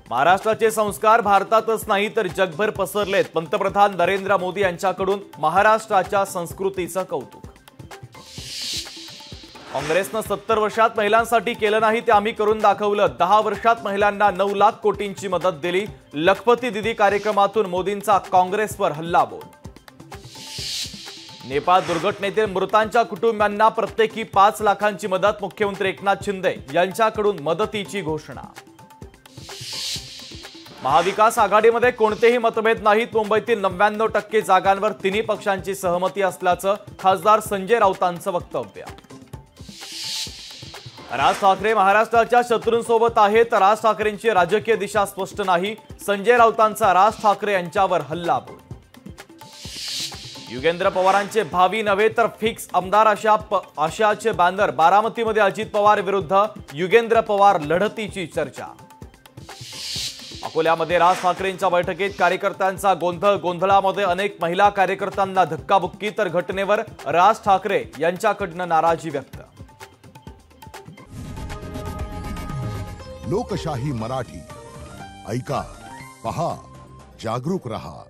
महाराष्ट्राचे संस्कार भारतातच नाही तर जगभर पसरलेत। पंतप्रधान नरेंद्र मोदी यांच्याकडून महाराष्ट्राच्या संस्कृतीचं कौतुक। काँग्रेसनं 70 वर्षात महिलांसाठी केलं नाही ते आम्ही करून दाखवलं। 10 वर्षात महिलांना 9 लाख कोटींची मदत दिली। लखपती दीदी कार्यक्रमातून मोदींचा काँग्रेसवर हल्लाबोल। नेपाळ दुर्घटनेतील मृतांच्या कुटुंबियांना प्रत्येकी 5 लाखांची मदत। मुख्यमंत्री एकनाथ शिंदे यांच्याकडून मदतीची घोषणा। महाविकास आघाडीमध्ये कोणतेही मतभेद नाहीत। मुंबईतील 99% जागांवर तिन्ही पक्षांची सहमती असल्याचं खासदार संजय राऊतांचं वक्तव्य। राज ठाकरे महाराष्ट्राच्या शत्रूंसोबत आहेत। राज ठाकरेंची राजकीय दिशा स्पष्ट नाही। संजय राऊतांचा राज ठाकरे यांच्यावर हल्लाबोल। युगेंद्र पवारांचे भावी नव्हे तर फिक्स आमदार आशाचे बॅनर। बारामतीमध्ये अजित पवार विरुद्ध युगेंद्र पवार लढतीची चर्चा। अकोल्यामध्ये राज ठाकरेंच्या बैठकीत कार्यकर्त्यांचा गोंधळ। गोंधळामध्ये अनेक महिला कार्यकर्त्यांना धक्काबुक्की तर घटनेवर राज ठाकरे यांच्याकडून नाराजी व्यक्त। लोकशाही मराठी ऐका, पहा, जागरूक रहा।